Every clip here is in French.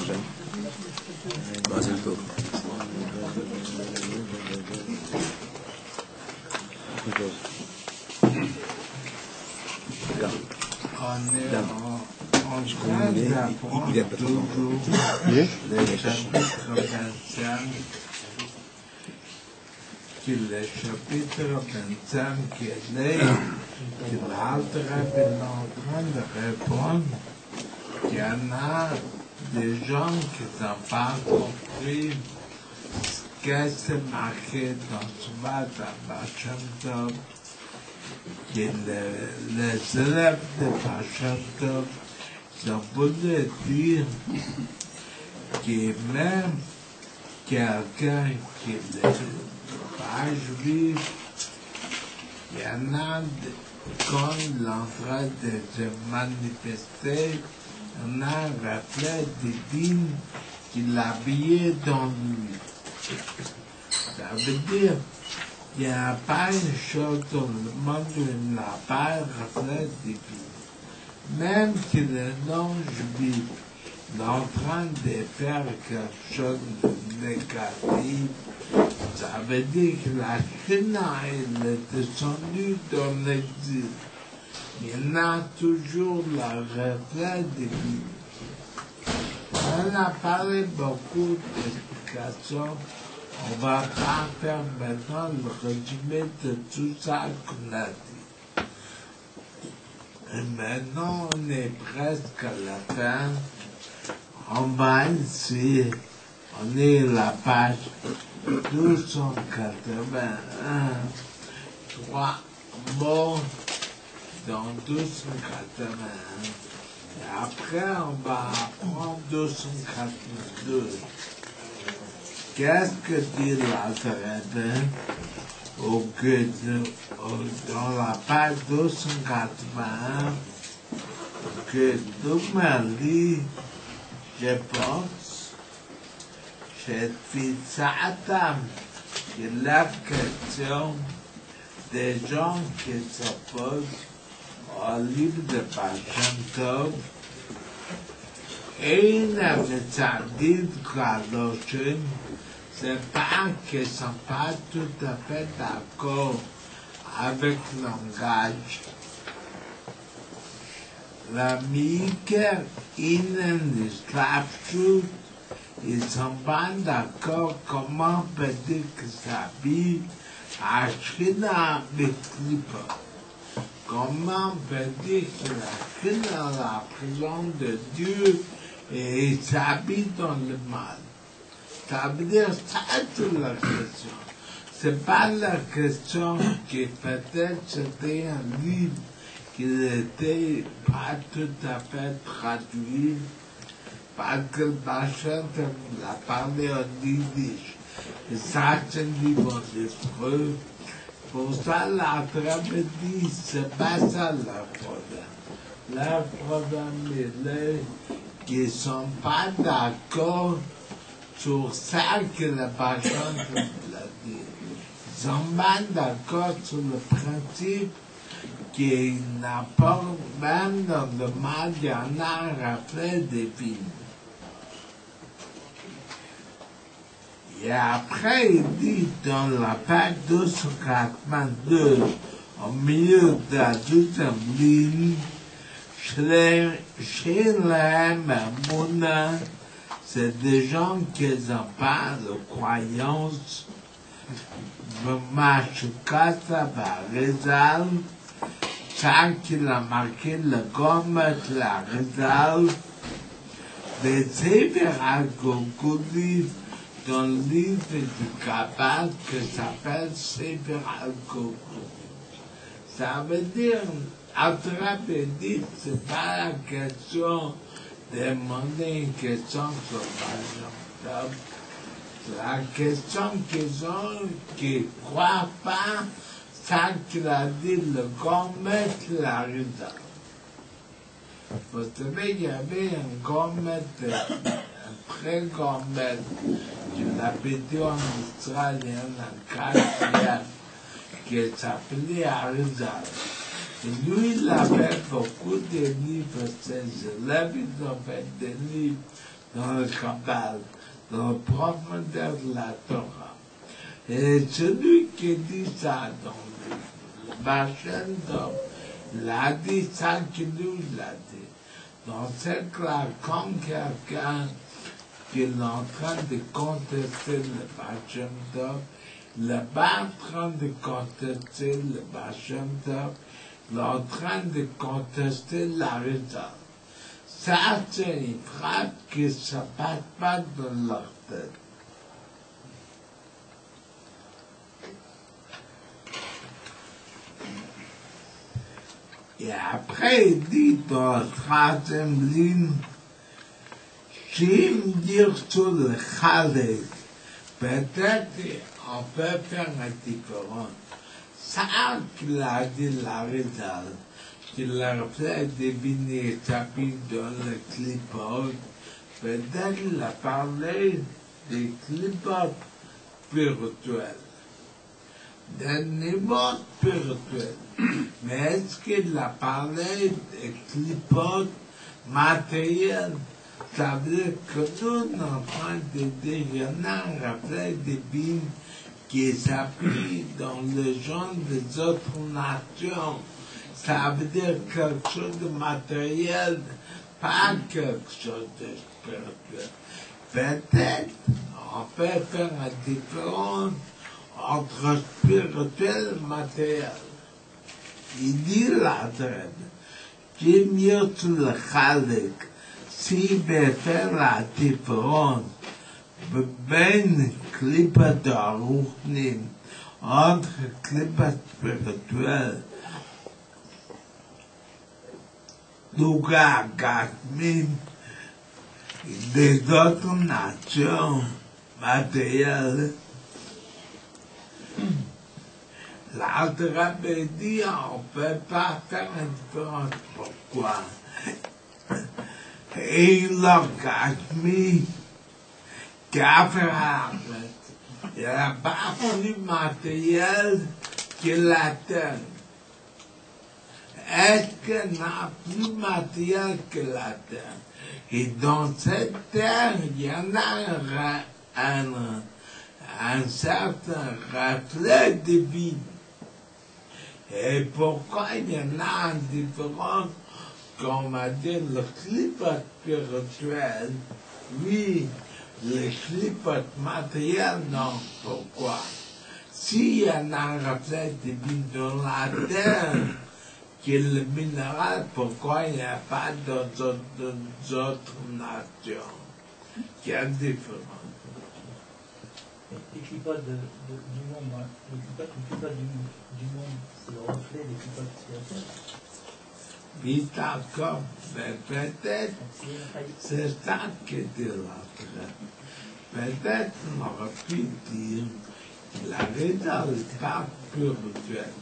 Hashem. Mazel Tov. On train d'apprendre toujours les chapitres 25, que le chapitre 25 qui est là, que l'autre est en train de répondre, qu'il y en a des gens qui n'ont pas compris ce que c'est marqué dans ce matin Bachem Tov, que les élèves de Bachem Tov, ça voulait dire que même quelqu'un qui n'est pas juif, il y en a, quand il est en train de se manifester, on a un reflet divin qu'il a habillé dans lui. Ça veut dire qu'il n'y a pas une chose dans le monde où il n'a pas un reflet divin. Même que le non-juif est en train de faire quelque chose de négatif, ça veut dire que la Chine est descendue dans l'exil. Il y a toujours le reflet de vie. On a parlé beaucoup d'explications. On ne va pas faire maintenant le résumé de tout ça qu'on a dit. Et maintenant, on est presque à la fin. On va essayer. On est à la page 281. 3 mots dans 281. Et après, on va apprendre 282. Qu'est-ce que dit l'Alter au que dans la page 281 que Doumali, je pense, c'est Fitzatam, que la question des gens qui s'opposent au livre de Bachem Tov, et il avait dit que c'est pas qu'ils ne sont pas tout à fait d'accord avec le langage. La Miker, Innen, l'Islamchut, ils ne sont pas d'accord comment on peut dire que ça vit à China avec Clipper. Comment on peut dire que la Chine est la prison de Dieu et il s'habille dans le mal. Ça veut dire, ça c'est la question. C'est pas la question qui peut-être c'était un livre qui n'était pas tout à fait traduit parce que Bachem l'a parlé en yiddish. Et ça c'est un livre en hébreu. Pour ça, la Trappe dit, c'est pas ça le problème. Le problème est qu'ils ne sont pas d'accord sur ça que le Bachem l'a dit. Ils sont pas d'accord sur le principe qu'il n'a pas, même dans le mal, il y en a un reflet divin. Et après, il dit dans la page 282, au milieu de la deuxième ligne, chez les Mouna, c'est des gens qui n'ont pas de croyance. Machukata Barizal, ça qu'il a marqué le gomme de la Rizal, des Sefer al-Gogouli, dans le livre du Kabbalah qui s'appelle Sefer al-Gogouli. Ça veut dire, à travers dit, c'est pas la question de demander une question sur Bachem. La question qu'ils ont, qu'ils ne croient pas, ça qu'il a dit le grand maître la Rida. Vous savez, il y avait un grand maître, un très grand maître, je l'avais dit en israélien, un quatrième, qui s'appelait Arizal. Et lui, il avait beaucoup de livres, ses élèves, ils ont fait des livres dans le Kabbal, dans le profondeur de la Torah. Et celui qui dit ça dans le Bachem Tov, l'a dit ça qui nous l'a dit. Dans cette là, comme quelqu'un qui est en train de contester le Bachem Tov, il n'est pas en train de contester le Bachem Tov, il est en train de contester la raison. Ça, c'est une phrase qui ne se passe pas dans leur tête. Et après, il dit dans la troisième ligne, j'aime dire sur le Khaled, peut-être on peut faire une différence. Ça qu'il a dit la raison, qu'il a fait deviner tapis dans le clipboard, peut-être il a parlé des clipboards spirituels, d'un niveau spirituel. Mais est-ce qu'il a parlé des clipboards matériels? Ça veut dire que nous sommes en train de déjeuner un reflet divin qui s'appuie dans le genre des autres nations. Ça veut dire quelque chose de matériel, pas quelque chose de spirituel. Peut-être on peut faire une différence entre spirituel et matériel. Il dit la traite, j'ai mis sur le Khalek, s'il veut faire la différence, ben clipper de Ruchnim, entre clipper spirituel, Douga Gachmim, des autres nations matérielles. L'autre avait dit, on ne peut pas faire une différence. Pourquoi? Et le Gachmi, qui a fait arrêt, il n'a pas plus matériel que la terre. Est-ce qu'il n'a plus matériel que la terre? Et dans cette terre, il y en a un certain reflet divin. Et pourquoi il y en a une différence, comme a dit le clipot spirituel, oui, le clipot matériel, non, pourquoi? S'il y en a un reflet divin dans la terre, qui est le minéral, pourquoi il n'y a pas d'autres nations qui ont différence? Les clipotes du monde, les clipotes du monde, c'est le reflet des clipotes spirituels. Oui, d'accord, mais peut-être c'est ça qui dit l'autre. Peut-être on aurait pu dire que la raison n'est pas spirituelle.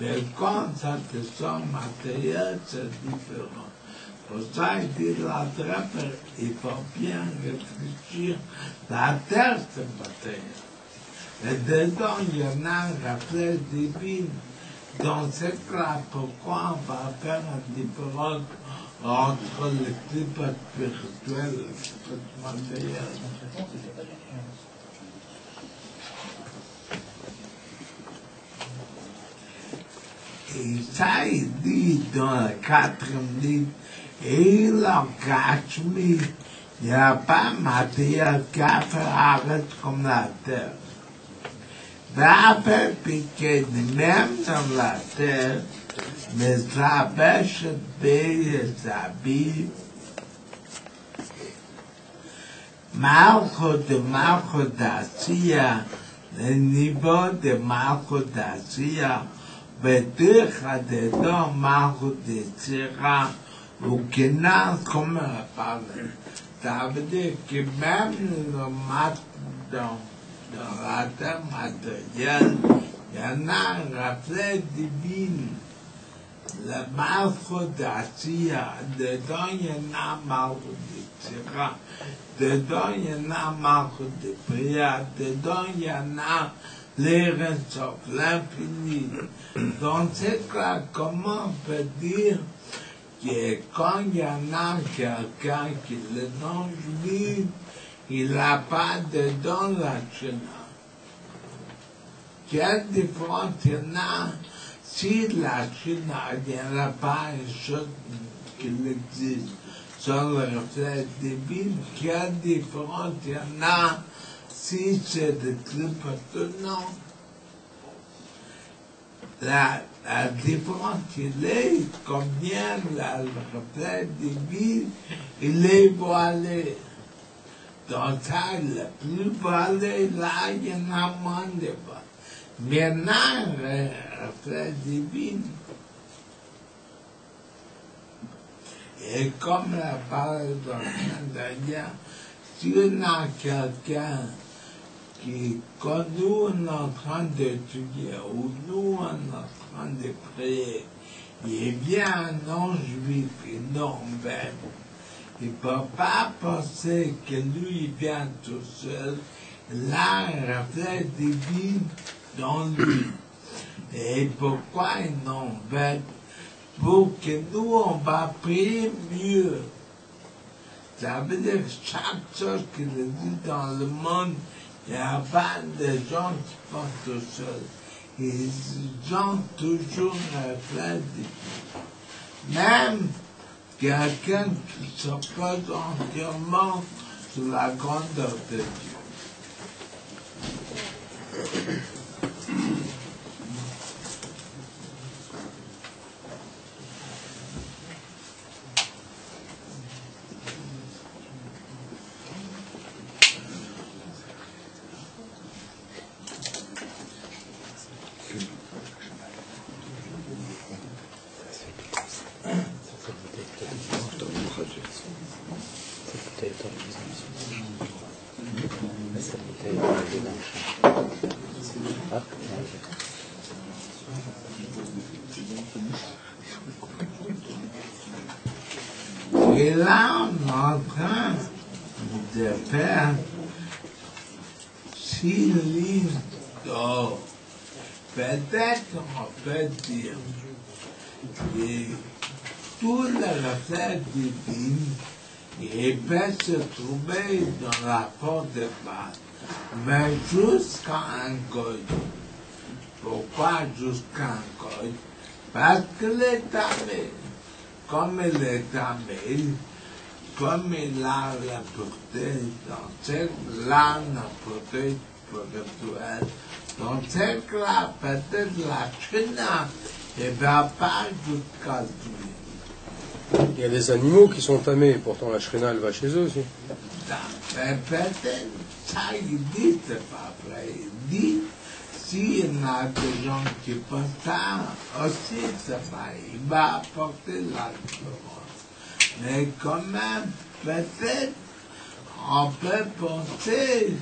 Mais quand ça te sent matériel, c'est différent. Pour ça, il dit la terre, il faut bien réfléchir. La terre, c'est matériel. Et dedans, il y en a un reflet divin. Dans ce cas, pourquoi on va faire une différence entre le type spirituel et le type matériel? Et ça, il dit dans la quatrième ligne, et le Gachmi, il n'y a pas matériel qu'à faire arrêter comme la terre. Ça peut piquer même dans la terre, mais ça pêche et s'habille. Malchut de Malchut d'Assia, le niveau de Malchut d'Assia, Bedurcha dedans Malchut de Sira, ou Kenan, comme on a parlé. Ça veut dire que même le mat dans la terre matérielle, il y en a un reflet divin. Le Malchut d'Assia, dedans il y en a Malchut de Sira. Dedans, il y en a Malchut de Priya, dedans, il y en a l'Erensof, l'infini. Dans ce cas, comment on peut dire que quand il y en a quelqu'un qui est le non-juif, il n'a pas dedans la Shina. Quelle différence il y en a si la Shina, il n'y en a pas une chose qui existe sur le reflet divin? Quelle différence il y en a si c'est de triple non? La différence il est combien le reflet divin il est voilé. Donc ça, le plus voilé, là, il y en a moins de voilé. Maintenant, le reflet divin, et comme la parole d'Andrea, si on a quelqu'un qui, quand nous on est en train d'étudier, ou nous on est en train de prier, il est bien un non-juif et non-bête, il ne peut pas penser que lui il vient tout seul, là un reflet divin dans lui. Et pourquoi il non-bête? Pour que nous on va prier mieux. Ça veut dire que chaque chose qu'il dit dans le monde, il y a pas de gens qui pensent tout seuls. Ils ont toujours un reflet divin. Même quelqu'un qui se pose entièrement sur la grandeur de Dieu. Et là, on est en train de faire 6 lignes d'or. Peut-être on peut dire que tout le reflet divin il peut se trouver dans la porte de base, mais jusqu'à un code. Pourquoi jusqu'à un code? Parce que l'État comme il est tamé, comme il a la pureté dans cette-là, la pureté spirituelle, dans cette-là, peut-être la Shina ne va pas jusqu'à lui. Il y a des animaux qui sont tamés, pourtant la Shrina elle va chez eux aussi. Mais peut-être, ça il dit, c'est pas vrai, il dit, s'il y a des gens qui pensent ça, aussi c'est pas, il va apporter la différence. Mais quand même, peut-être, on peut penser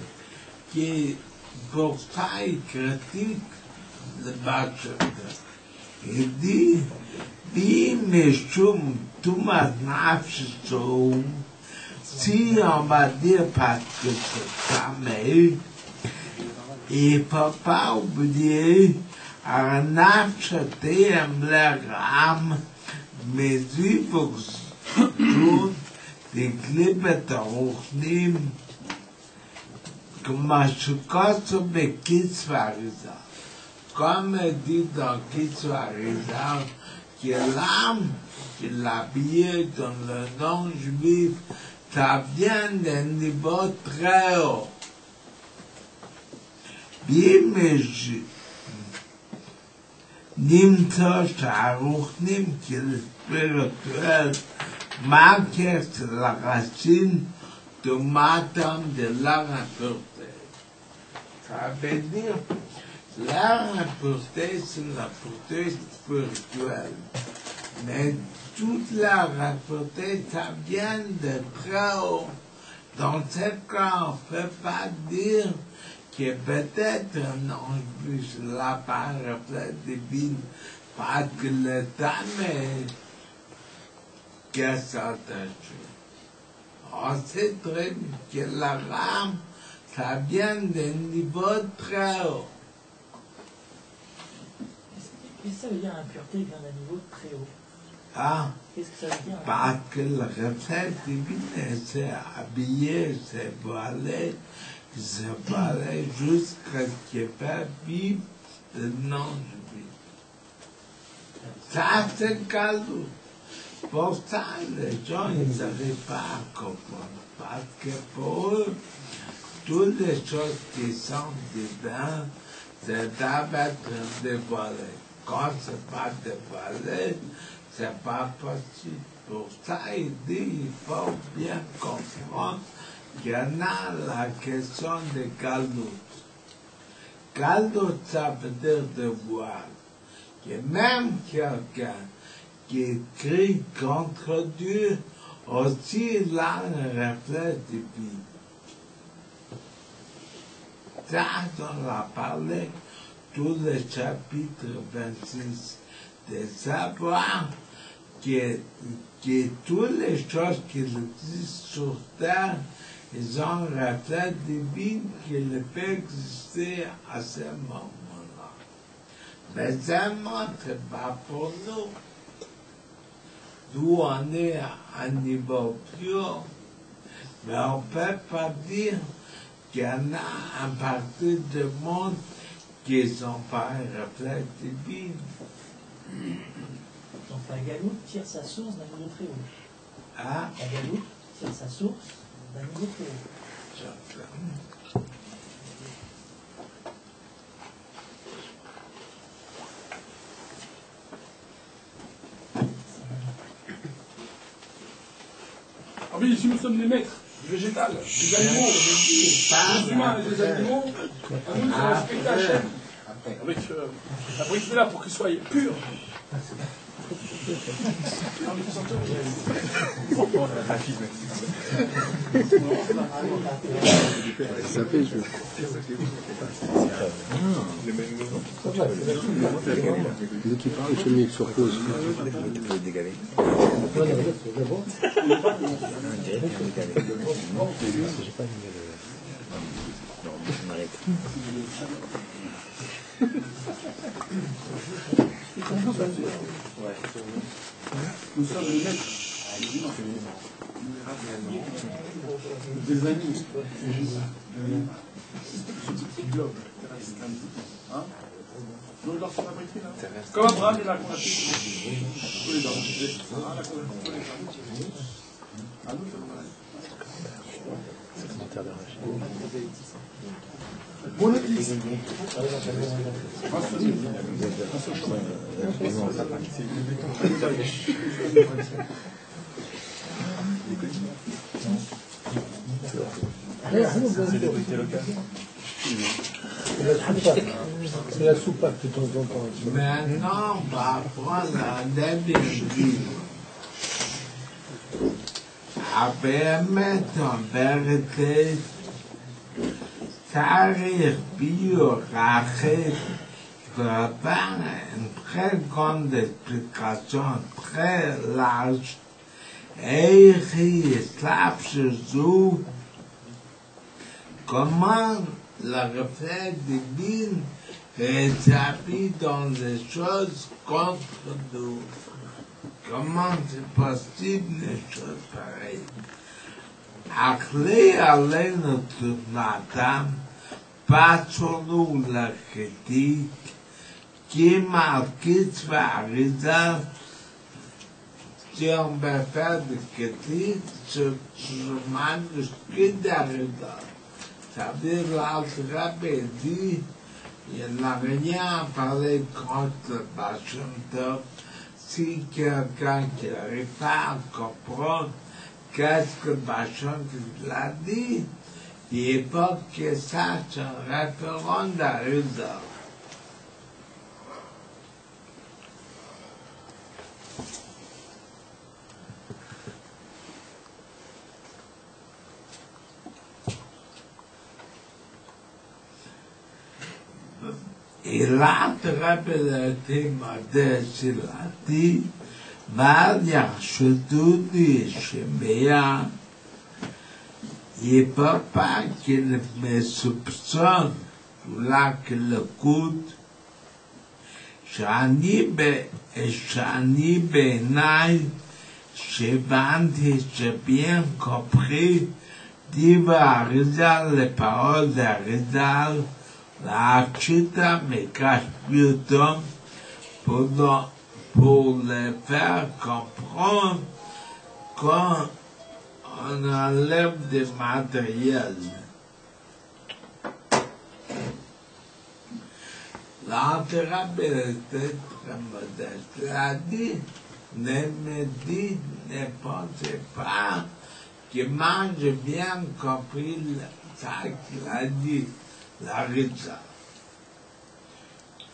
que pour ça, il critique le bâtiment. Il dit, Meshum Tumas Nafshou, si on va dire parce que c'est tamé, il ne faut pas oublier un acheté un blague mais il faut que des clips de rochnim, comme je casse mes kisvarisa. Comme dit dans Kisvarisa, que l'âme qui l'habille dans le non-juif, ça vient d'un niveau très haut. Bimesh Nimta Sharuchnim qui est le spirituel, marqué sur la racine de Madame de la impureté. Ça veut dire la impureté, c'est la pureté spirituelle. Mais toute la impureté, ça vient de très haut. Dans ce cas, on ne peut pas dire que peut-être un ange plus là par reflet divin, parce que le temps est que ça t'ajoute. On sait très bien que la rame, ça vient d'un niveau très haut. Et ça veut dire l'impureté vient d'un niveau très haut. Ah, Qu'est-ce que ça veut dire? parce que le reflet divin s'est habillé, s'est voilé jusqu'à ce qu'il fasse vivre le nom de vie. Ça, c'est Galou. Pour ça, les gens, ils n'arrivent pas à comprendre. Parce que pour eux, toutes les choses qui sont dedans, c'est d'abord dévoilé. Quand c'est pas dévoilé, c'est pas possible. Pour ça, il dit, il faut bien comprendre qu'il y en a la question de Galout. Galout, ça veut dire devoir. Que même quelqu'un qui crie contre Dieu, aussi il a un reflet divin. Ça, on l'a parlé, tout le chapitre 26, de savoir que toutes les choses qui existent sur terre, ils ont un reflet divin qui ne peut exister à ce moment-là. Mais seulement, c'est pas pour nous. Nous, on est à un niveau plus haut, mais on ne peut pas dire qu'il y en a une partie du monde qui sont pas un reflet divin. Donc la galoute tire sa source d'un niveau très haut. Hein? La galoute tire sa source d'un niveau très haut. Ah oui, ici nous sommes les maîtres du végétal, des animaux, des humains et des animaux. À nous, il faut respecter Hachem. Avec la brique là pour qu'ils soient purs. Ça fait jeu. Dès qu'il parle, je mets sur pause. Nous sommes les maîtres des animaux. Ce petit globe terrestre. Hein? Donc, dans son abri là. Comme Abraham, il a converti tous les hommes. Ah, la converti tous les hommes. À nous, c'est pareil. Bon église. C'est la soupape de temps en temps. Maintenant, on va prendre la deuxième vie. Après mettre en vérité, Tarir Bio Rachel va faire une très grande explication, très large. Et il Jésus, comment le reflet divin est habillé dans les choses contre nous. Comment c'est possible les choses pareilles? Aclé עלינו תמונתם, פצענו לכתית, כי מלכית ואריזה, si on veut faire des critiques, je manuscrit d'Arida. Ça veut dire l'Altrabe dit, il n'a rien à parler contre le Bachem Tov. Si quelqu'un qui n'arrive pas à comprendre qu'est-ce que Bachem l'a dit, il faut que ça soit un référent d'Arida. Il a rappelé modeste l'a dit, mal yachuduni shemea, il ne peut pas qu'il me soupçonne là que le coude, שאני בעיניי שהבנתי שבien compris דיבר אריזל לפרעות אריזל להקשיתה מקשביותו pour le faire comprendre qu'on enlève des matériels. L'interopérabilité très modeste. Cela dit, ne pensez pas que moi j'ai bien compris ça qu'il a dit, la Ritza.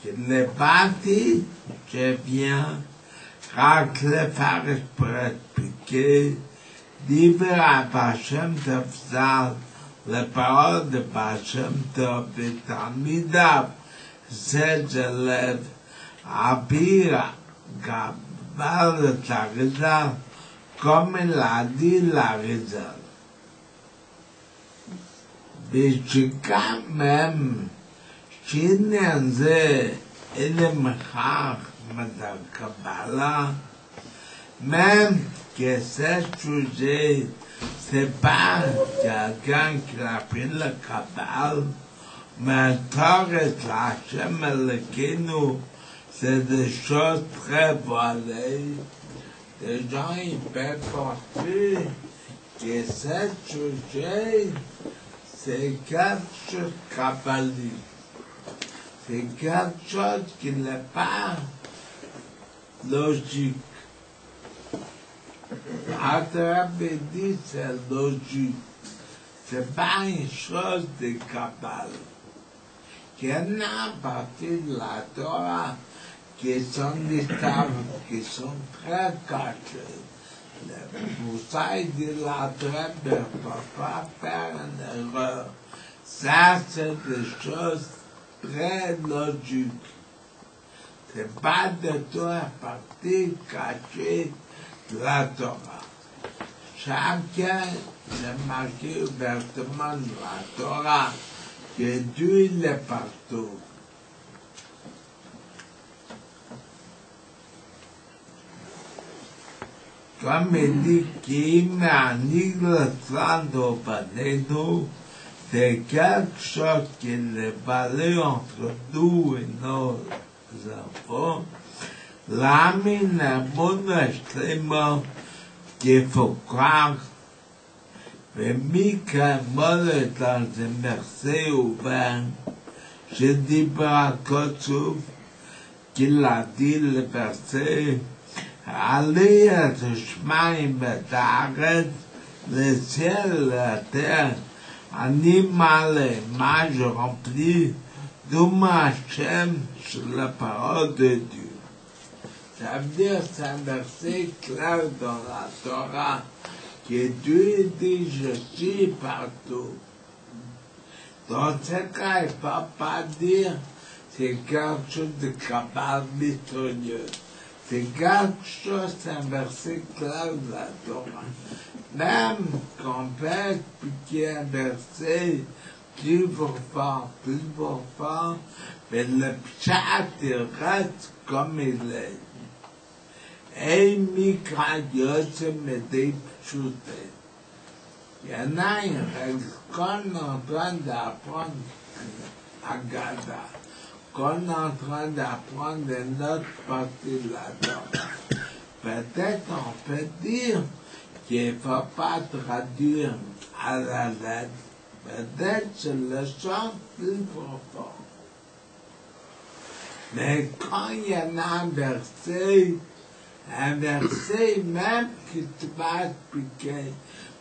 Que les parties, je viens racler par expliquer, dire à Bachem Tov, les paroles de Bachem Tov est formidable. Ces élèves apprirent Gabal de Tarizal, comme il a dit la Rizal. Mais quand même, Chinen ze élémentaire de Kabbalah, même que ce sujet, c'est pas quelqu'un qui a pris le Kabbalah, mais Torah Hashem Elokeinu, c'est des choses très voilées. Les gens, ils peuvent penser que ce sujet, c'est quelque chose kabbalique. C'est quelque chose qui n'est pas logique. L'Alter dit c'est logique. C'est pas une chose de Kabbal. Il y en a à partir de la Torah qui sont des tables qui sont très cachées. Pour ça, il dit l'Alter ne peut pas faire une erreur. Ça, c'est des choses très logique. C'est pas de tout à partie cachée de la Torah. Chacun est marqué ouvertement de la Torah que Dieu est partout. Comme il dit qu'il m'a dit le sang au Banéno, c'est quelque chose qui est valé entre nous et nos enfants. L'âme est bon extrêmement qu'il faut croire. Mais Mika Molle dans un verset ouvert, je dis par Kotsuf qu'il a dit le verset, allez à ce chemin et le ciel et la terre, animal et mage rempli d'Hachem sur la parole de Dieu. Ça veut dire c'est un verset clair dans la Torah que Dieu dit je suis partout. Dans ce cas, il ne peut pas dire c'est quelque chose de Kabbal mystérieux. C'est quelque chose, c'est un verset clair de la Torah. Même qu'on peut expliquer un verset plus profond, mais le pshat, il reste comme il est. Et Mikra Yotze Medei Pshute. Il y en a une règle qu'on est en train d'apprendre à Gada, qu'on est en train d'apprendre une autre partie de la Torah. Peut-être on peut dire qu'il ne faut pas traduire à la lettre. Peut-être c'est le sens plus profond. Mais quand il y en a un verset même qui te va expliquer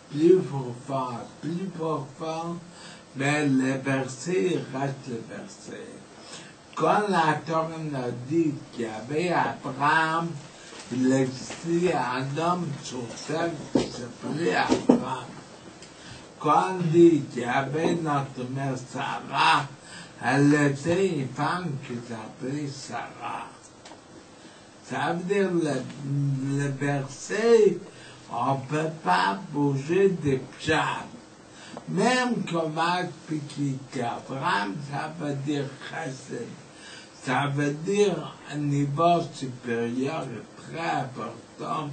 plus profond, mais le verset reste le verset. Quand la Torah nous dit qu'il y avait Abraham, il existait un homme sur terre qui s'appelait Abraham. Quand on dit qu'il y avait notre mère Sarah, elle était une femme qui s'appelait Sarah. Ça veut dire le verset, on ne peut pas bouger des pshat. Même qu'on va expliquer qu'Abraham, ça veut dire chesed. Ça veut dire un niveau supérieur très important,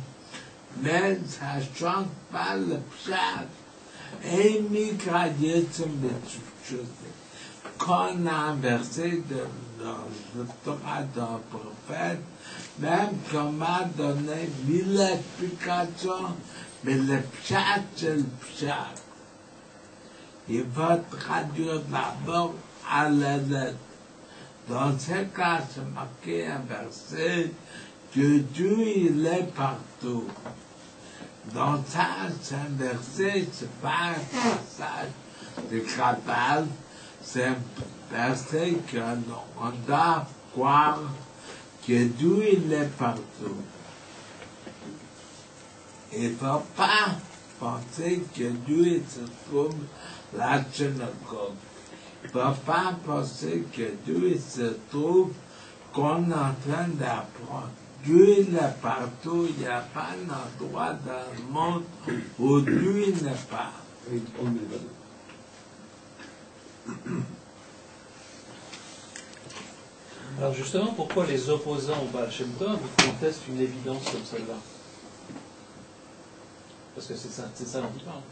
mais ça ne change pas le pshat. Et Mikraïetzim Betchutchut, qu'on a inversé dans le Torah d'un prophète, même qu'on m'a donné 1000 explications, mais le pshat, c'est le pshat. Il va traduire d'abord à la lettre. Dans ce cas, c'est marqué un verset que Dieu il est partout. Dans ça, c'est un verset, c'est pas un passage de Kabbalah, c'est un verset qu'on doit croire que Dieu il est partout. Il ne faut pas penser que Dieu se trouve la synagogue. Il ne faut pas penser que Dieu se trouve qu'on est en train d'apprendre. Dieu est partout, il n'y a pas un endroit dans le monde où Dieu n'est pas. Alors justement, pourquoi les opposants au Baal Shem Tov contestent une évidence comme celle-là? Parce que c'est ça dont il parle.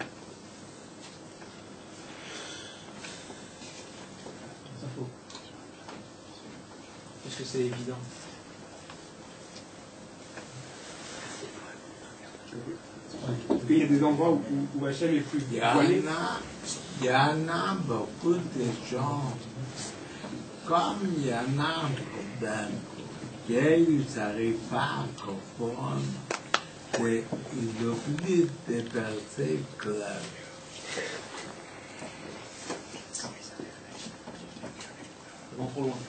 Parce que c'est évident. Il y a des endroits où Hachem est plus voilé. Il y en a beaucoup de gens, comme il y en a qu'ils n'arrivent pas à comprendre, ils oublient des versets clairs. Ils vont trop loin.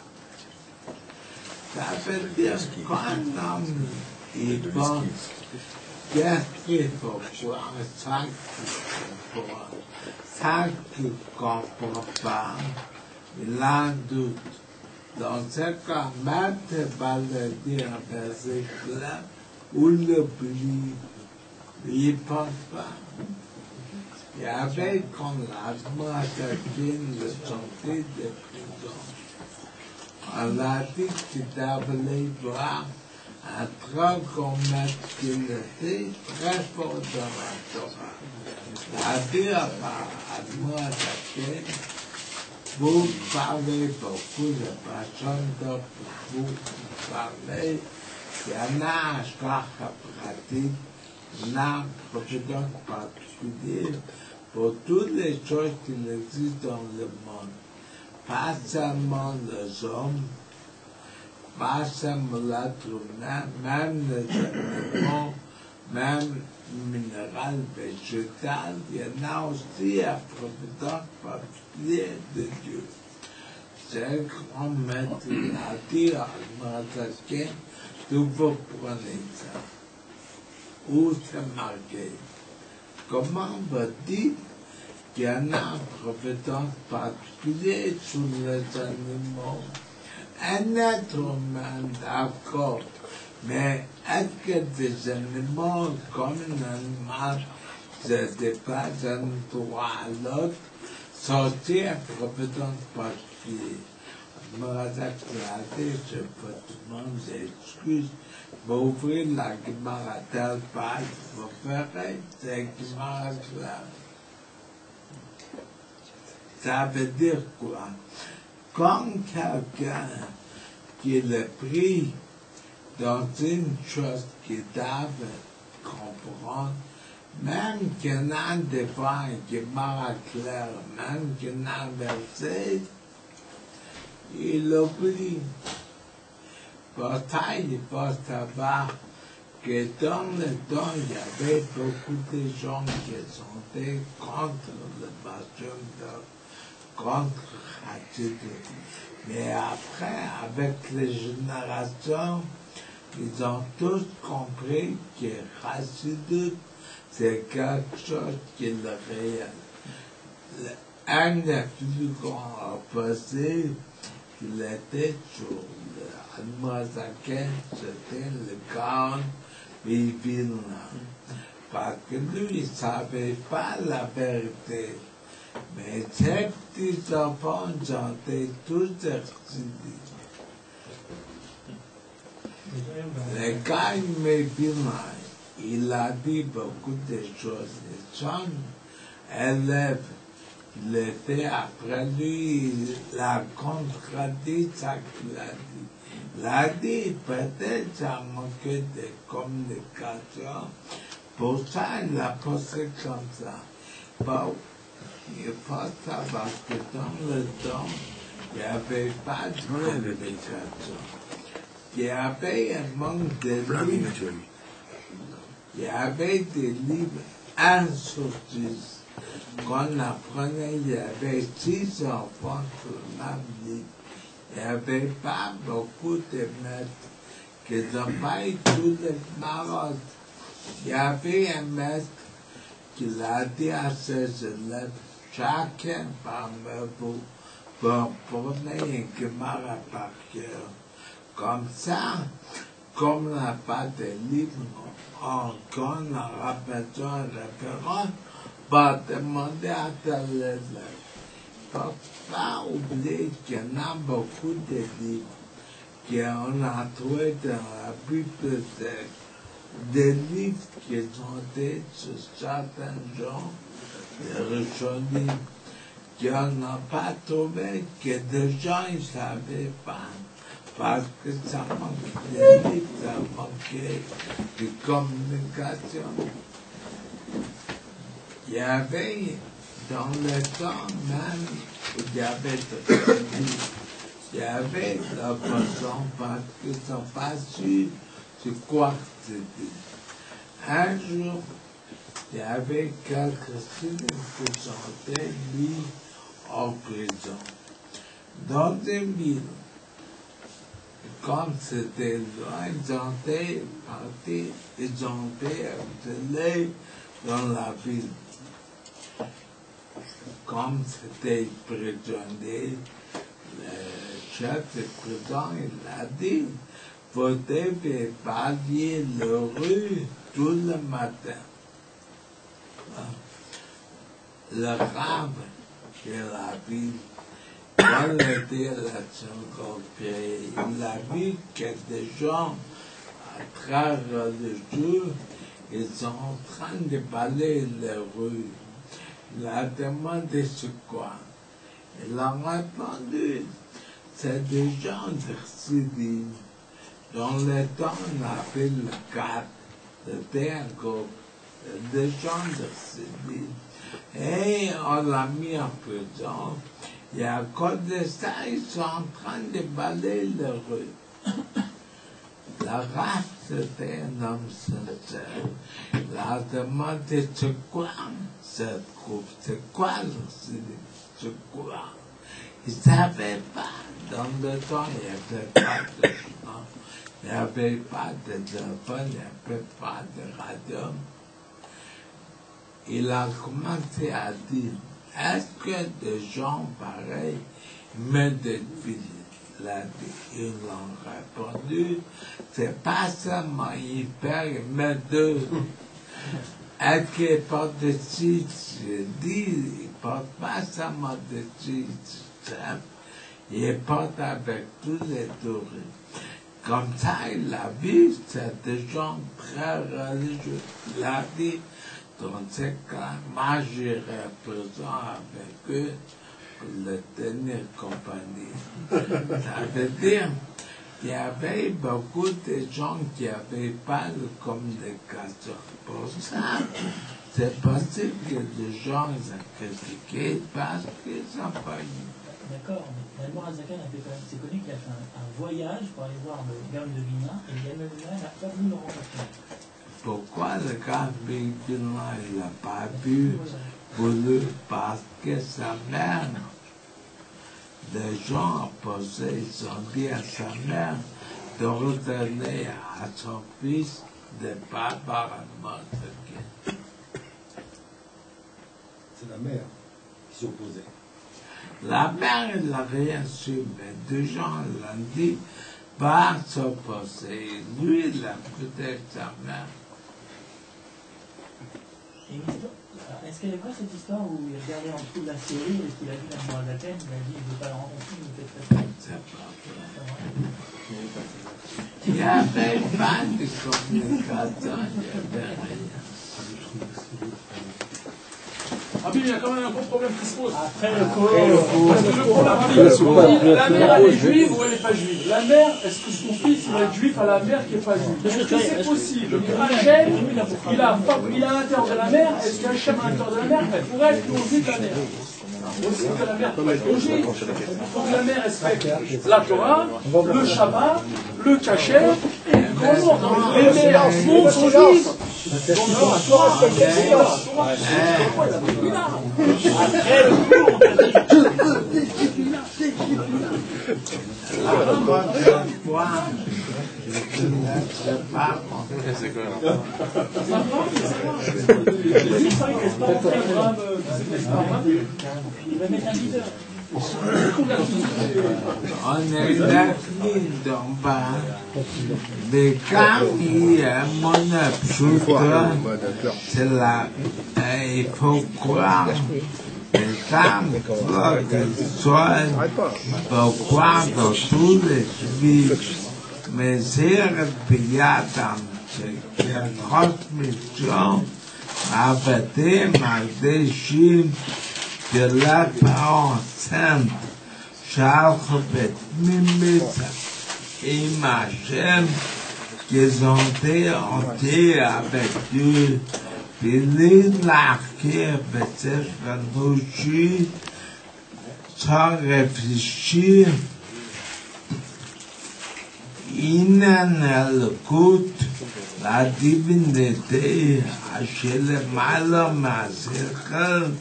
Ça veut dire qu'un homme, il pense qu'est-ce qu'il faut voir, ça qu'il faut voir, ça qu'il ne comprend pas, il a un doute. Dans ce cas, même tu vas le dire un verset clair, ou l'oublie, il ne pense pas. Il y avait quand l'asthme attaqué le santé de prison. On a dit que tu devais voir un très grand maître qui était très fort dans la Torah. C'est-à-dire, à moi attaqué, vous parlez beaucoup de façon de vous parler. Il y en a un choix pratique, il y a un procédure particulier pour toutes les choses qui existent dans le monde. Pas seulement les hommes, pas seulement l'être humain, même les animaux, même les minéraux végétaux, il y en a aussi un providence particulier de Dieu. C'est un grand maître qui a dit à Mazakeh, vous prenez ça. Où c'est marqué? Comment vous dites qu'il y en a une providence particulière sur les animaux? Un être humain, d'accord, mais est-ce que des animaux comme un animal se déplacent d'un endroit à l'autre, sortir une providence particulière? Je peux demander excuse, vous ouvrez la Gemara à telle page, vous ferez cette Gemara là. Ça veut dire quoi? Quand quelqu'un qui est pris dans une chose qu'il doit comprendre, même qu'il y en a des fois une Gemara claire, même qu'il y en a un verset, il oublie. Pour ça, il faut savoir que dans le temps, il y avait beaucoup de gens qui étaient contre le bâtiment, contre Hachidut. Mais après, avec les générations, ils ont tous compris que Hachidut, c'est quelque chose qui est le réel. Un des plus grands opposés, il était sur le Admozaken, c'était le Gaon Vilna. Parce que lui, il ne savait pas la vérité. Mais ces petits enfants, ils étaient tous exilés. Le gars Mébinaï, il a dit beaucoup de choses. Les gens élèves l'étaient après lui, il a contredit ça qu'il a dit. Il a dit peut-être ça manquait de communication. Pour ça, il a posé comme ça. Bon, il faut savoir que dans le temps, il n'y avait pas de communication. Il y avait un manque de livres. Il y avait des livres insortis. Quand on apprenait, il y avait 6 enfants sur le même livre. Il n'y avait pas beaucoup de maîtres qui n'ont pas eu tous les maraudes. Il y avait un maître qui a dit à ses élèves, chacun parmi vous, pour prendre un Gemara par cœur. Comme ça, comme on n'a pas de livre, quand on aura besoin de référence, va demander à tel élève. Il ne faut pas oublier qu'il y en a beaucoup de livres qu'on a trouvés dans la bibliothèque. Des livres qui sont faits sur certains gens, des Rishonim, qu'on n'a pas trouvé, que des gens ne savaient pas. Parce que ça manquait de livres, ça manquait de communication. Il y avait, dans le temps même, où il y avait de livres, il y avait la façon parce qu'ils ne sont pas sûrs c'est quoi que c'était. Un jour, il y avait quelques signes qui sont mis en prison. Dans une ville, comme c'était loin, ils ont été partis, ils ont été exilés dans la ville. Comme c'était prisonnier, le chef de prison, il a dit, vous devez balayer la rue tout le matin. Le rave de la ville, quand il était à la seconde période, il a vu que des gens, très religieux, ils sont en train de balayer les rues. Il a demandé c'est quoi. Il a répondu, c'est des gens de civils. Dans le temps, on appelait le cadre, c'était un groupe de gens de civils. Et on l'a mis en prison. Et à cause de ça, ils sont en train de balayer les rues. La race, c'était un homme sincère. Il a demandé c'est quoi cette groupe, c'est quoi le civil, c'est quoi. Ils ne savaient pas. Dans le temps, il n'y avait pas de chemin. Il n'y avait pas de téléphone, il n'y avait pas de radio. Il a commencé à dire, est-ce que des gens pareils me défilent? Ils ont répondu, c'est pas seulement il perd, mais deux. Est-ce qu'il porte des titres? Je dis, il ne porte pas seulement des titres, il porte avec tous les touristes. Comme ça, il a vu, c'est des gens très religieux. Il a dit, dans ces cas, moi j'irai présent avec eux pour le tenir compagnie. Ça veut dire qu'il y avait beaucoup de gens qui n'avaient pas de communication. Pour ça, c'est possible que les gens ont critiqué parce qu'ils n'ont pas eu. D'accord, mais Admor Azakan a fait quand même, c'est connu qu'il a fait un voyage pour aller voir le Gaon de Vilna, et le Gaon de Vilna n'a pas voulu le rencontrer. Pourquoi le Gaon de Vilna il n'a pas voulu? Parce que sa mère, les gens opposés, ils ont dit à sa mère de redonner à son fils de pas avoir Admor Azakan. C'est la mère qui s'y opposait. La mère, elle n'a rien su, mais deux gens l'ont dit, pas s'opposer. Lui, il a peut-être sa mère. Et une histoire. Est-ce qu'elle est vraie cette histoire où il regardait en dessous de la serrure et qu'il a vu la demoiselle d'Athènes, il a dit il ne veut pas le rencontrer, il était très fort. Il n'y avait pas de communication, il n'y avait rien. Rabbi, il y a quand même un gros problème qui se pose. Après le cours. Parce que le problème, Rabbi, la mère, elle est juive ou elle n'est pas juive? La mère, est-ce que son fils, il va être juif à la mère qui n'est pas juive? Est-ce que c'est possible? Hachem, il a l'intérieur de la mère. Est-ce qu'Hachem a l'intérieur de la mère? Elle pourrait être logique, la mère. Aussi que la mère peut être logique. Donc la mère respecte la Torah, le Shabbat, le Kasher, et le grand nombre. Les mères sont juifs. Donc non, la Torah respecte la Torah. Après le cours, on t'a dit. C'est cohérent. Il va mettre un leader. On est d'accord d'en bas, mais quand il y a mon absurde, c'est là, il faut croire. Et quand soit, il faut croire dans tous les juifs, mais c'est replié dans la transmission avec des chiffres de la parole sainte, Charles Mimisa et Machem, qu'ils ont été hantés avec Dieu, puis les larqués avec ces renouchis, sans réfléchir, ils n'en écoutent la divinité, chez le malhomme à circle,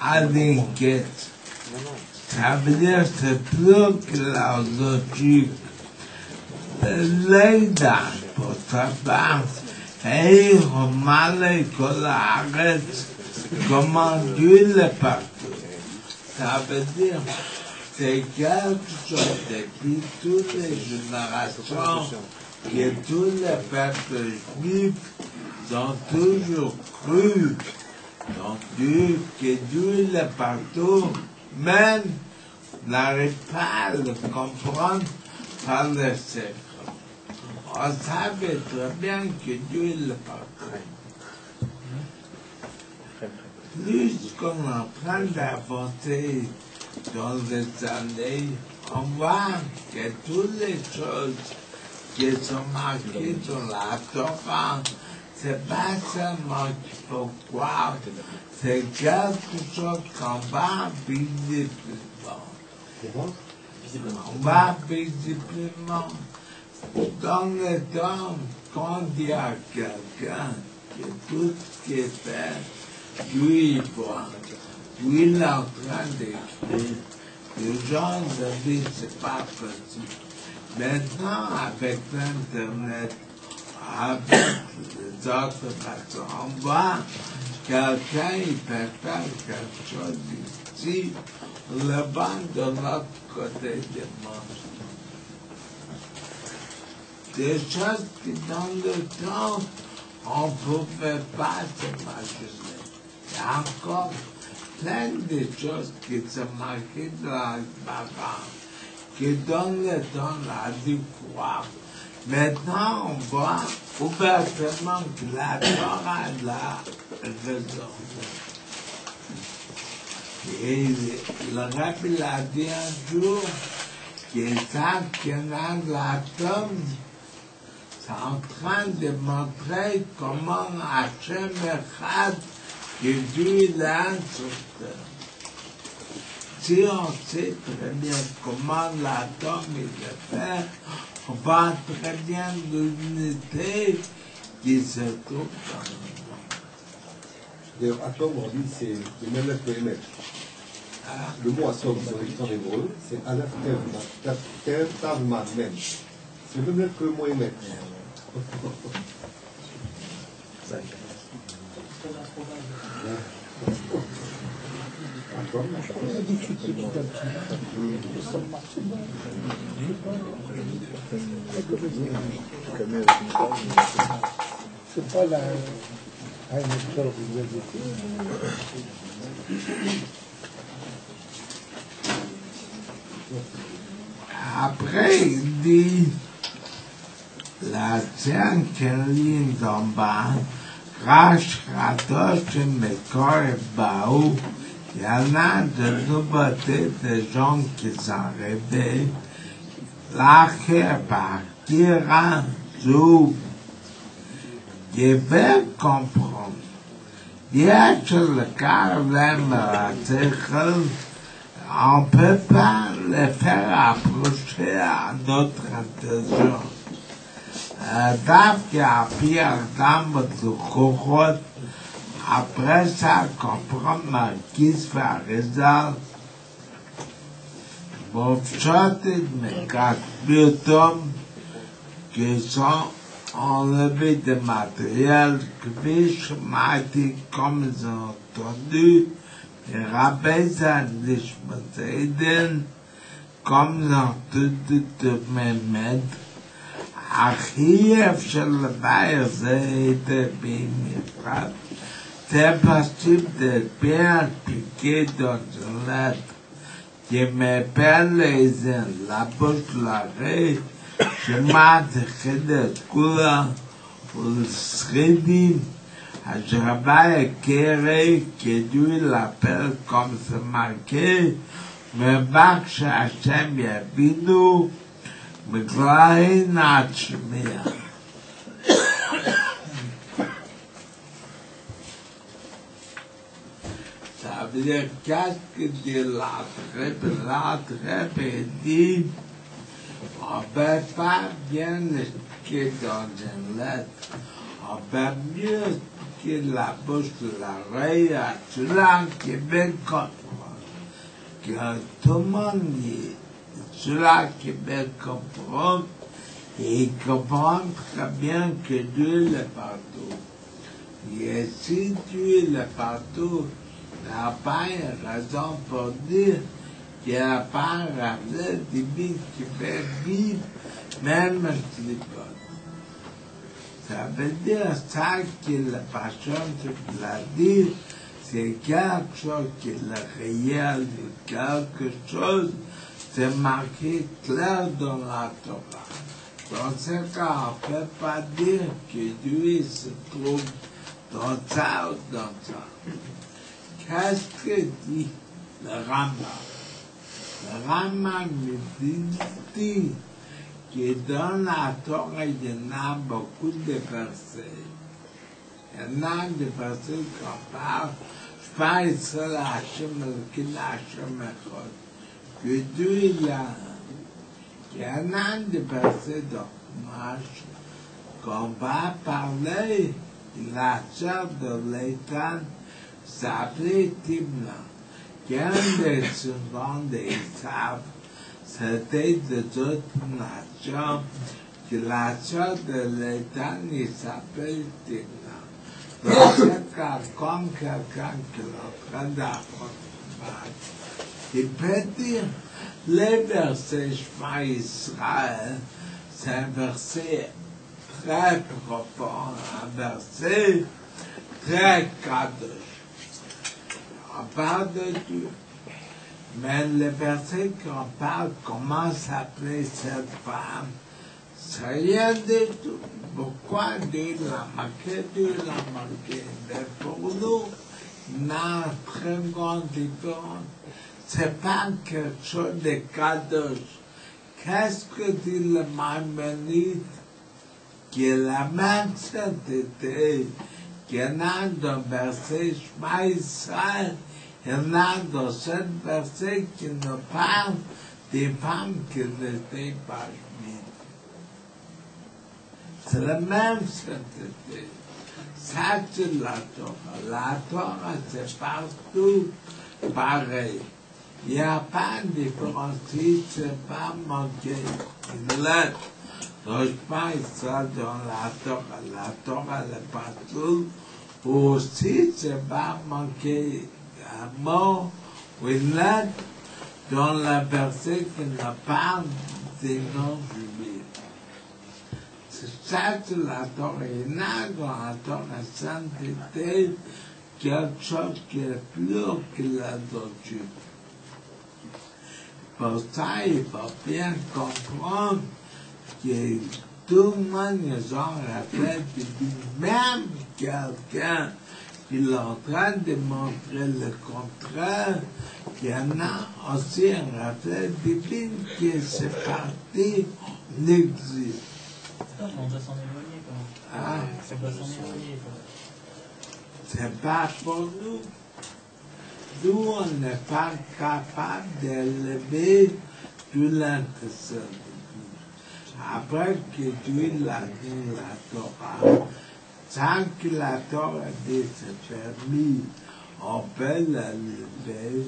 à l'inquiète. Ça veut dire que c'est plus que la logique. L'aida pour sa part, et remarque qu'on arrête comment Dieu le partout. Ça veut dire que c'est quelque chose depuis toutes les générations que tous les peuples juifs ont toujours cru. Donc Dieu, que Dieu est partout, même n'arrive pas à le comprendre par le siècle. On savait très bien que Dieu est partout. Plus qu'on est en train d'avancer dans les années, on voit que toutes les choses qui sont marquées dans la Torah, c'est pas seulement qu'il faut croire, c'est quelque chose qu'on va visiblement. On va visiblement. Dans le temps, quand il y a quelqu'un que tout ce qui est fait, lui il voit, lui il est en train d'écrire. Les gens se disent c'est pas possible. Maintenant, avec l'Internet, avec les autres façons, on voit quelqu'un il peut faire quelque chose ici, on le vend de l'autre côté du monde. Des choses qui dans le temps, on ne pouvait pas s'imaginer. Il y a encore plein de choses qui sont marquées dans la parole, qui dans le temps, on a dû croire. Maintenant, on voit ouvertement que la Torah a la raison. Et le Rabbi l'a dit un jour, que ça, qu'il y en a l'atome, c'est en train de montrer comment Hachem Echad, que Dieu l'a sur terre. Si on sait très bien comment l'atome est fait, on voit très bien l'unité qui se trouve dans le monde. D'ailleurs, atome, on dit, c'est le même lettre que émettre. Le mot atome, dans l'écriture hébreu, c'est Aleph Tev Tav Mem. C'est le même lettre que le mot émettre. C'est pas Après, il dit, la cinquième ligne d'en bas, Rash, Radosh, Mekor et Baou, il y en a de nouveautés de gens qui sont rêvés. L'Acher par Kira Zoub, qui veut comprendre. Il y a sur le carême à Tchèque, on ne peut pas le faire approcher à notre intention. Dafke a pris un dame de Korot, après ça, comprend ma qui se fait réserve. Bon, chantez mes 4 biotomes qui sont enlevés de matériel que je m'ai comme ils ont entendu. Et rappelle ça, les chemins comme ils ont tout mes maîtres. Achiev של הבית הזה הייתה במיוחד. זה פשוט דבר פיקד אותלת, כי מפל איזה לבוש לרי, שמעת חדת כולה ולשרידים, אשר הבית קרי כדוי לפל כמו סמרקי, מבק שהשם יבינו, בגלל נעצמיה. Ça veut dire qu'est-ce que dit l'autre dit, on ne peut pas bien expliquer dans une lettre, on peut mieux expliquer la bouche de l'oreille à ceux-là qui veulent comprendre, que tout le monde dit. Ceux-là qui veulent comprendre, et comprennent très bien que Dieu est partout. Et si Dieu est partout, il n'y a pas une raison pour dire qu'il n'y a pas un rappel divin qui fait vivre, même s'il pas. Ça veut dire ça que la personne qui l'a dit, c'est quelque chose qui est réel, quelque chose. C'est marqué clair dans la Torah. Dans ce cas, on ne peut pas dire que Dieu se trouve dans ça ou dans ça. Qu'est-ce que dit le Rambam? Le Rambam dit que dans la Torah, il y en a beaucoup de versets. Il y en a des versets qu'on parle. Je parle de la Hachem, le Hachem Echad. Que Dieu il y a un de versets d'Ochmash qu'on va parler de la chair de l'État s'appelait Timna. Qu'un des souverains d'Esav, c'était de toute nation, que la chair de l'État il s'appelle Timna. Donc c'est comme quelqu'un qui est en train d'apprendre. Il peut dire, les versets Shema Israël, c'est un verset très profond, un verset très kadosh. On parle de Dieu. Mais le verset qu'on parle, comment s'appelait cette femme, c'est rien du tout. Pourquoi Dieu l'a marqué? Dieu l'a marqué. Mais pour nous, il y a une très grande différence. C'est pas quelque chose de kadosh. Qu'est-ce que dit le Maïmonide? Qui est la même sainteté qu'il y en a dans le verset Shema Israël, il y en a dans ce verset qui nous parle des femmes qui n'étaient pas juives. C'est la même sainteté. Ça, c'est la Torah. La Torah, c'est partout pareil. Il n'y a pas de différence, c'est pas manqué une lettre. Donc, je pense ça dans la Torah est partout. Aussi, c'est pas manqué un mot ou une lettre dans le verset qui nous parle des non-juifs. c'est la Torah dans la Torah sainteté, quelque chose qui est plus que l'adultère. Pour ça, il faut bien comprendre que tout le monde a fait même quelqu'un qui est en train de montrer le contraire, qu'il y en a aussi un reflet divin qui est parti n'existe. On doit s'en éloigner quand même. Ah, On doit s'en éloigner. c'est pas pour nous. Nous, on n'est pas capable d'élever tout l'intercession. Après que Dieu l'a dit la Torah, sans que la Torah dit c'est permis, on peut l'élever.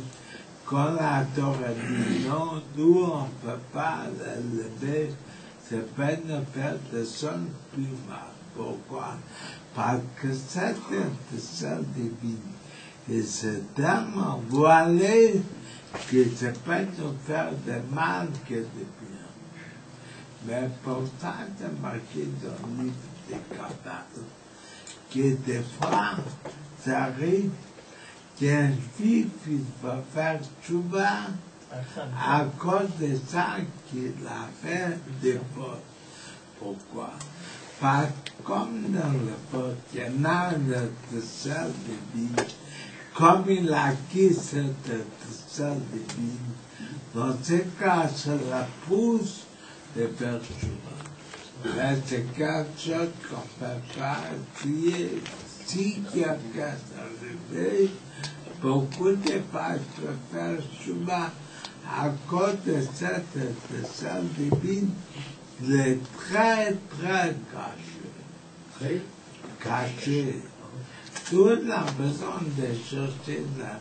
Quand la Torah dit non, nous on ne peut pas l'élever, c'est peine de faire de son plus mal. Pourquoi? Parce que cette intercession divine, et c'est tellement voilé que ça peut nous faire de mal que de bien. Mais pourtant, c'est marqué dans le livre des Kabbales que des fois, ça arrive qu'un juif va faire tchouba à cause de ça qu'il a fait des fautes. Pourquoi? Parce que comme dans le faute, il y en a de celle de vie, comme il a acquis cette celle de vie, dans ce cas, ça la pousse de faire tchouba. Là, c'est quelque chose qu'on ne peut pas crier. Si quelqu'un s'est réveillé, beaucoup de pasteurs préfèrent tchouba à cause de cette salle divine, il est très, très caché. Très Caché. Toute la besoin de chercher la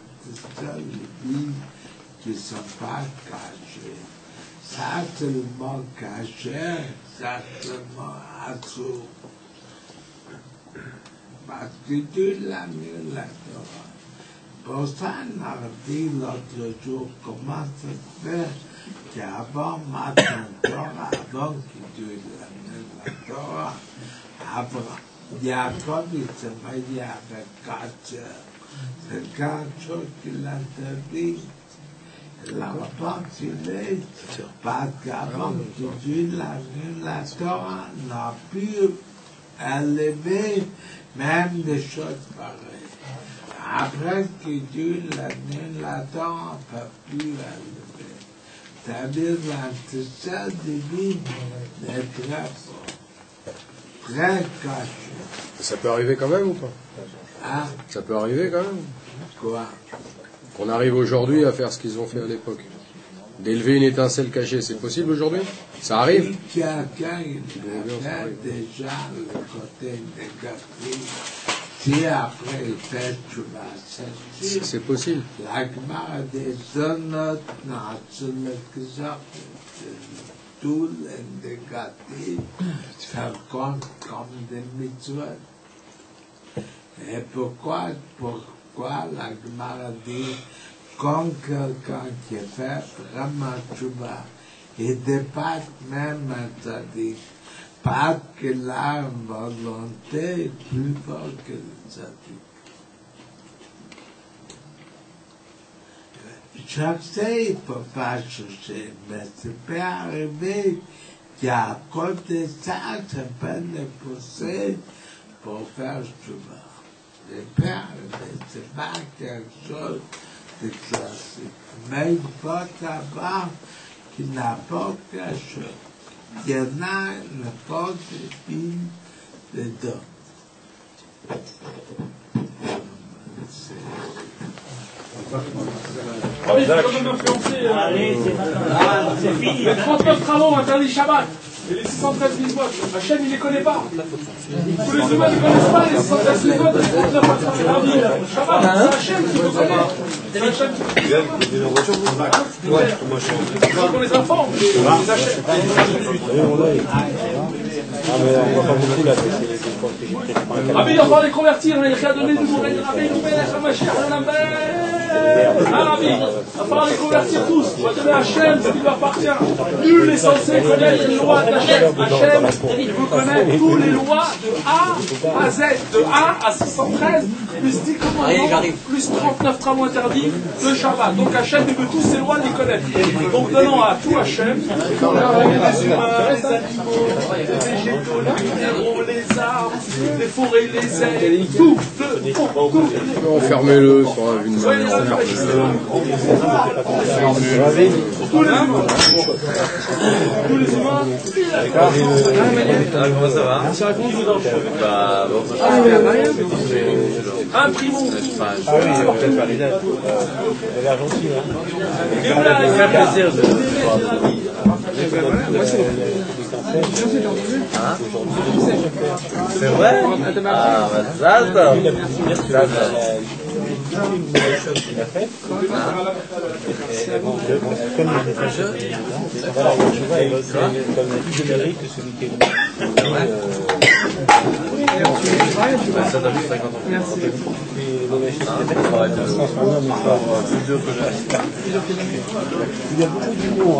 salle divine qui ne sont pas cachées. Ça, c'est le mot caché, ça, c'est le mot assourd. Parce que Dieu l'a mis la Torah. Pour ça, on a dit l'autre jour comment ça se fait qu'avant matin Torah, avant que Dieu l'a mis la Torah, Jacob il se mariait avec 4 sœurs. C'est 4 choses qu'il interdit. La réponse est parce qu'avant que Dieu l'a mis la Torah, on a pu élever même des choses pareilles. Après que Dieu l'a mis la Torah, on ne peut plus élever. C'est-à-dire l'intercession divine est très forte, très cachée. Ça peut arriver quand même ou pas? Hein? Ça peut arriver quand même. Quoi? Qu'on arrive aujourd'hui à faire ce qu'ils ont fait à l'époque. D'élever une étincelle cachée, c'est possible aujourd'hui? Ça arrive? Si quelqu'un il a fait déjà le côté négatif, si après il fait tchouba, c'est sûr. C'est possible. La Gemara des zonotes n'a sur l'exemple de tout le négatif, ça compte comme des mitzvot. Et pourquoi la Gemara dit quand quelqu'un qui fait vraiment tchouba, il dépasse même un tzaddik, parce que la volonté est plus forte que le tzaddik. Je sais, il ne peut pas chercher, mais ça peut arriver qu'à côté de ça, ça peut le pousser pour faire tchouba. Ça peut arriver, c'est pas quelque chose de classique. Mais il faut savoir qu'il n'a pas quelque chose. Il y en a une force divine dedans. Ah oui, c'est comme influencé. Allez, c'est maintenant. C'est fini. Les 39 travaux interdits Shabbat. Et les 613 mitzvot. Hachem, il ne les connaît pas. Tous les humains ne connaissent pas les 613 mitzvot, les 39 interdits. Shabbat, c'est Hachem qui le connaît. C'est Hachem qui le connaît. C'est pour les enfants, les Hachem. Rabbi, il va falloir les convertir, il a donné du Mouré, Rabbi, nous met la Mashiach, Arabi, il va falloir les convertir tous. On va donner Hachem ce qui lui appartient. Nul n'est censé connaître les lois d'Hachem. Hachem, il veut connaître toutes les lois de A à Z, de 1 à 613, plus 10 commandements, plus 39 travaux interdits de Shabbat. Donc Hachem, il veut tous ces lois les connaître. Donc donnons à tout Hachem, les humains, les animaux, les végétaux, les minéraux, les arbres, les forêts, les airs, tout, tout. Enfermez-le sur une Soyez manière. tous les humains. Tous les humains. Comment ça va? Bah, bon, Imprimons. ah oui, peut-être pas les dates. Elle a l'air gentille, hein. Ça fait plaisir de voir de c'est vrai? Ah, bah ça, il a fait. Comme le jeu, voilà, tu vois, il a plus de mérite que celui qui est ça doit être 50 ans. Merci. Plus dur que